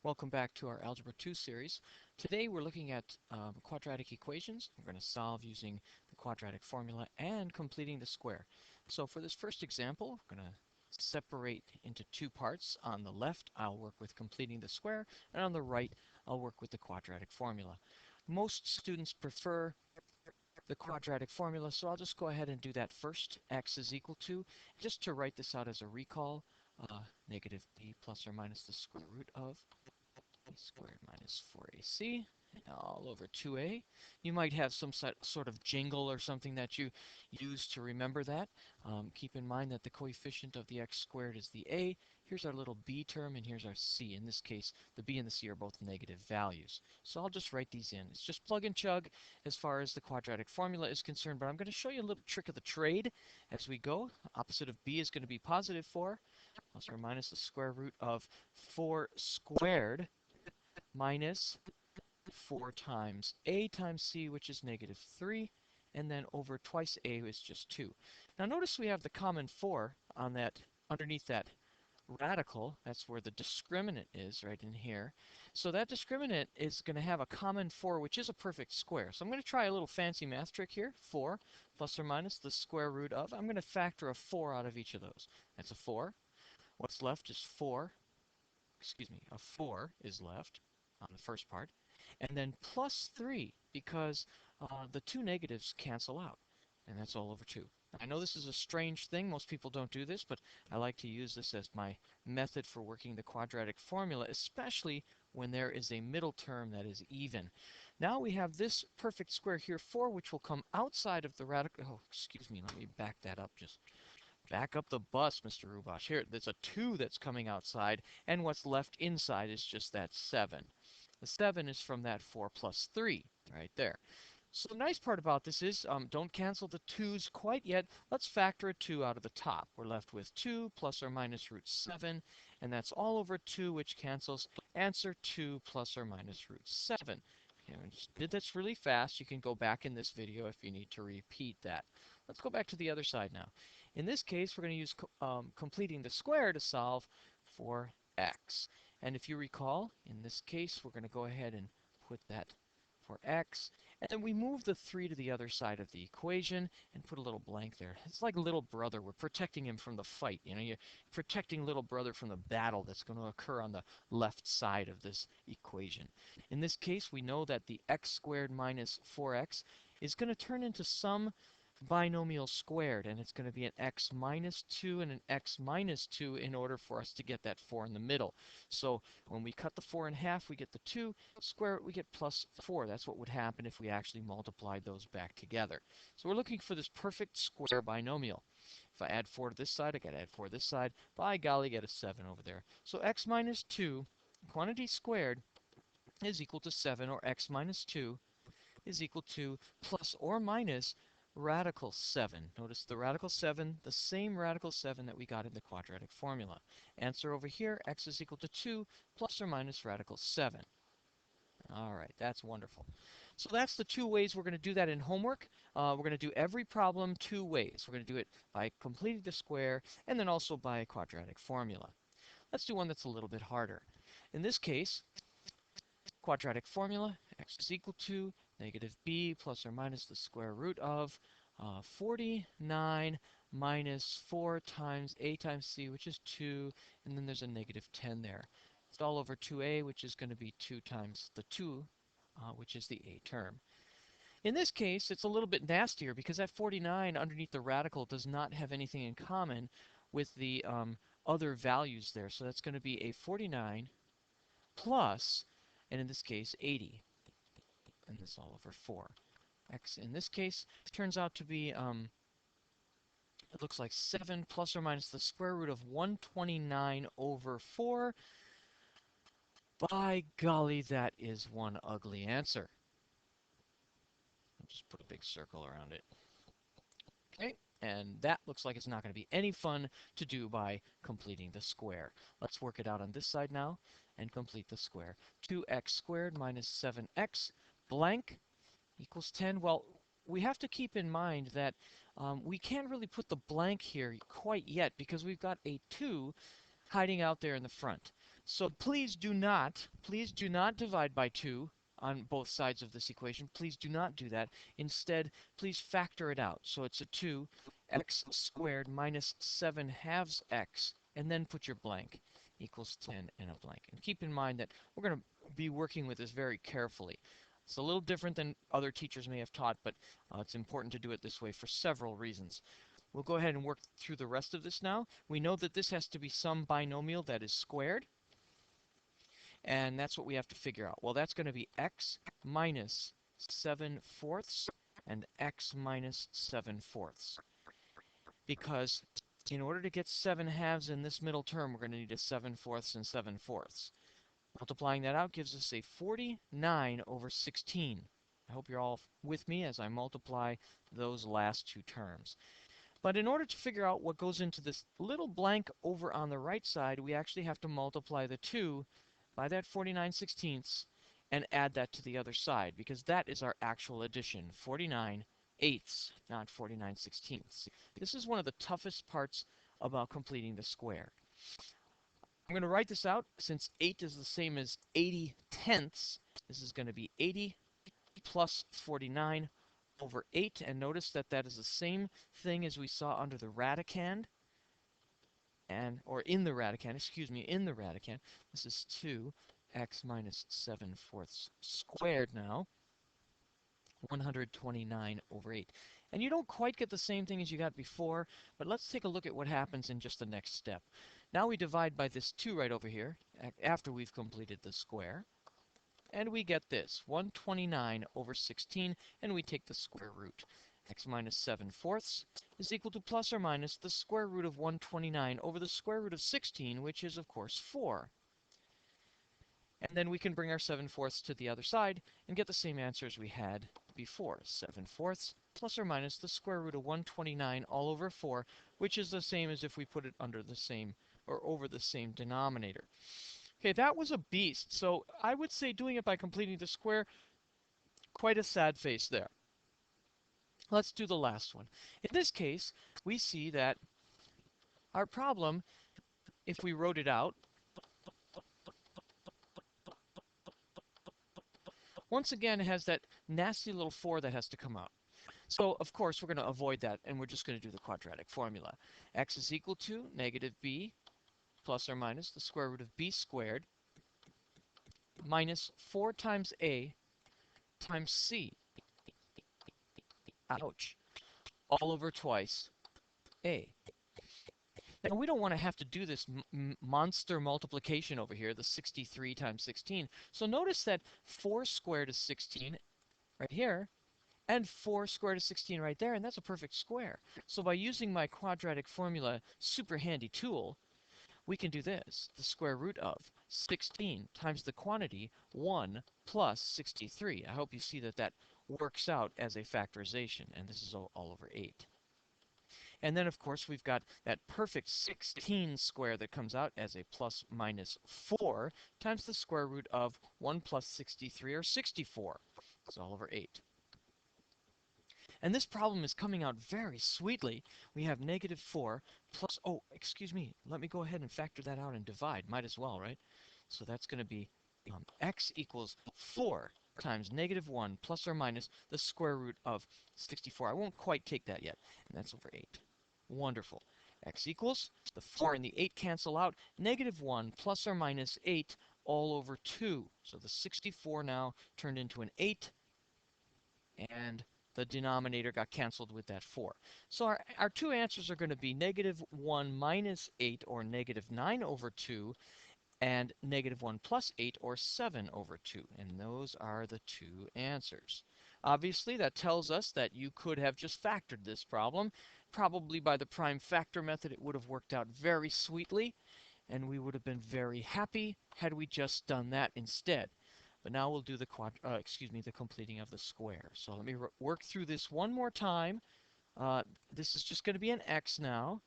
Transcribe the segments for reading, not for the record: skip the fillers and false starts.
Welcome back to our Algebra 2 series. Today we're looking at quadratic equations. We're going to solve using the quadratic formula and completing the square. So for this first example, we're going to separate into two parts. On the left, I'll work with completing the square, and on the right, I'll work with the quadratic formula. Most students prefer the quadratic formula, so I'll just go ahead and do that first. X is equal to, just to write this out as a recall, negative b plus or minus the square root of b squared minus 4ac all over 2a. You might have some sort of jingle or something that you use to remember that. Keep in mind that the coefficient of the x squared is the a. Here's our little b term, and here's our c. In this case, the b and the c are both negative values. So I'll just write these in. It's just plug and chug as far as the quadratic formula is concerned, but I'm going to show you a little trick of the trade as we go. Opposite of b is going to be positive 4, plus or minus the square root of 4 squared minus 4 times a times c, which is negative 3, and then over twice a is just 2. Now notice we have the common 4 on that, underneath that radical. That's where the discriminant is, right in here. So that discriminant is going to have a common 4, which is a perfect square. So I'm going to try a little fancy math trick here. 4 plus or minus the square root of. I'm going to factor a 4 out of each of those. That's a 4. What's left is 4. Excuse me, a 4 is left on the first part, and then plus 3 because the two negatives cancel out, and that's all over 2. I know this is a strange thing. Most people don't do this, but I like to use this as my method for working the quadratic formula, especially when there is a middle term that is even. Now we have this perfect square here, 4, which will come outside of the radical. Oh, excuse me, let me back that up. Just back up the bus, Mr. Rubash. Here, there's a 2 that's coming outside, and what's left inside is just that 7. The 7 is from that 4 plus 3, right there. So the nice part about this is, don't cancel the 2's quite yet. Let's factor a 2 out of the top. We're left with 2 plus or minus root 7, and that's all over 2, which cancels. Answer 2 plus or minus root 7. Okay, I just did this really fast. You can go back in this video if you need to repeat that. Let's go back to the other side now. In this case, we're going to use completing the square to solve for x. And if you recall, in this case, we're going to go ahead and put that for x. And then we move the 3 to the other side of the equation and put a little blank there. It's like little brother. We're protecting him from the fight. You know, you're protecting little brother from the battle that's going to occur on the left side of this equation. In this case, we know that the x squared minus 4x is going to turn into some binomial squared, and it's going to be an x minus 2 and an x minus 2 in order for us to get that 4 in the middle. So when we cut the 4 in half, we get the 2, square it, we get plus 4. That's what would happen if we actually multiplied those back together. So we're looking for this perfect square binomial. If I add 4 to this side, I got to add 4 to this side. By golly, get a 7 over there. So x minus 2, quantity squared, is equal to 7, or x minus 2 is equal to plus or minus radical 7. Notice the radical 7, the same radical 7 that we got in the quadratic formula. Answer over here, x is equal to 2 plus or minus radical 7. All right, that's wonderful. So that's the two ways we're going to do that in homework. We're going to do every problem two ways. We're going to do it by completing the square and then also by a quadratic formula. Let's do one that's a little bit harder. In this case, quadratic formula, x is equal to negative b plus or minus the square root of 49 minus 4 times a times c, which is 2, and then there's a negative 10 there. It's all over 2a, which is going to be 2 times the 2, which is the a term. In this case, it's a little bit nastier because that 49 underneath the radical does not have anything in common with the other values there. So that's going to be a 49 plus, and in this case, 80. And this all over 4. X in this case turns out to be, it looks like 7 plus or minus the square root of 129 over 4. By golly, that is one ugly answer. I'll just put a big circle around it. Okay, and that looks like it's not going to be any fun to do by completing the square. Let's work it out on this side now and complete the square. 2x squared minus 7x blank equals 10. Well, we have to keep in mind that we can't really put the blank here quite yet because we've got a 2 hiding out there in the front. So please do not divide by 2 on both sides of this equation. Please do not do that. Instead, please factor it out. So it's a 2 x squared minus 7 halves x, and then put your blank equals 10 and a blank. And keep in mind that we're going to be working with this very carefully. It's a little different than other teachers may have taught, but it's important to do it this way for several reasons. We'll go ahead and work through the rest of this now. We know that this has to be some binomial that is squared. And that's what we have to figure out. Well, that's going to be x minus 7 fourths and x minus 7 fourths. Because in order to get 7 halves in this middle term, we're going to need a 7 fourths and 7 fourths. Multiplying that out gives us a 49 over 16. I hope you're all with me as I multiply those last two terms. But in order to figure out what goes into this little blank over on the right side, we actually have to multiply the 2 by that 49/16 and add that to the other side, because that is our actual addition, 49/8, not 49/16. This is one of the toughest parts about completing the square. I'm going to write this out. Since 8 is the same as 80/10, this is going to be 80 plus 49 over 8, and notice that that is the same thing as we saw under the radicand, or in the radicand, excuse me, in the radicand. This is 2x minus 7 fourths squared now, 129 over 8. And you don't quite get the same thing as you got before, but let's take a look at what happens in just the next step. Now we divide by this 2 right over here, after we've completed the square. And we get this, 129 over 16, and we take the square root. X minus 7 fourths is equal to plus or minus the square root of 129 over the square root of 16, which is, of course, 4. And then we can bring our 7 fourths to the other side and get the same answer as we had before. 7 fourths plus or minus the square root of 129 all over 4, which is the same as if we put it under the same, or over the same denominator. Okay, that was a beast. So I would say doing it by completing the square, quite a sad face there. Let's do the last one. In this case, we see that our problem, if we wrote it out, once again has that nasty little 4 that has to come out. So, of course, we're going to avoid that, and we're just going to do the quadratic formula. X is equal to negative b plus or minus the square root of b squared minus 4 times a times c. Ouch. All over twice a. Now, we don't want to have to do this monster multiplication over here, the 63 times 16. So notice that 4 squared is 16 right here, and 4 squared is 16 right there, and that's a perfect square. So by using my quadratic formula super handy tool, we can do this. The square root of 16 times the quantity 1 plus 63. I hope you see that that works out as a factorization, and this is all over 8. And then, of course, we've got that perfect 16 square that comes out as a plus minus 4 times the square root of 1 plus 63, or 64. It's all over 8. And this problem is coming out very sweetly. We have negative 4 plus, oh, excuse me, let me go ahead and factor that out and divide. Might as well, right? So that's going to be x equals 4 times negative 1 plus or minus the square root of 64. I won't quite take that yet, and that's over 8. Wonderful. X equals, the 4 and the 8 cancel out, negative 1 plus or minus 8 all over 2. So the 64 now turned into an 8, and the denominator got canceled with that 4. So our two answers are going to be negative 1 minus 8, or negative 9 over 2, and negative 1 plus 8, or 7 over 2. And those are the two answers. Obviously, that tells us that you could have just factored this problem. Probably by the prime factor method, it would have worked out very sweetly, and we would have been very happy had we just done that instead. But now we'll do the the completing of the square. So let me work through this one more time. This is just going to be an x now.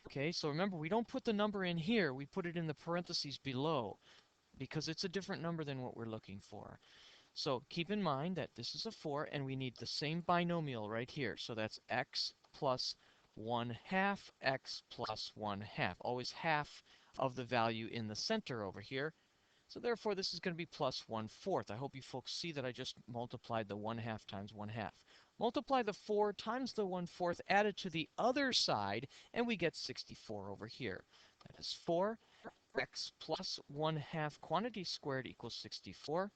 Okay, so remember, we don't put the number in here. We put it in the parentheses below, because it's a different number than what we're looking for. So keep in mind that this is a 4, and we need the same binomial right here. So that's x plus 1/2, x plus 1/2. Always half of the value in the center over here. So therefore, this is going to be plus 1/4. I hope you folks see that I just multiplied the 1/2 times 1/2. Multiply the 4 times the 1/4 added to the other side, and we get 64 over here. That is 4x plus 1/2 quantity squared equals 64.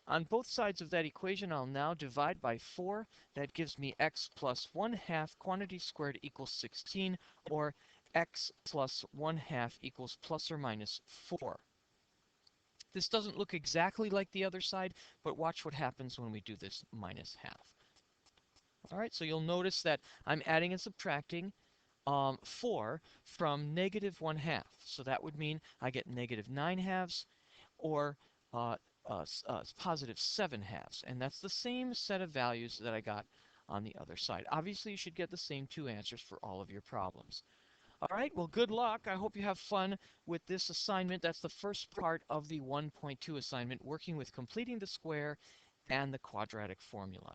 On both sides of that equation, I'll now divide by 4. That gives me x plus 1/2 quantity squared equals 16, or x plus 1/2 equals plus or minus 4. This doesn't look exactly like the other side, but watch what happens when we do this minus half. All right, so you'll notice that I'm adding and subtracting 4 from negative 1/2. So that would mean I get negative 9/2 or uh, positive 7/2. And that's the same set of values that I got on the other side. Obviously, you should get the same two answers for all of your problems. All right, well, good luck. I hope you have fun with this assignment. That's the first part of the 1.2 assignment, working with completing the square and the quadratic formula.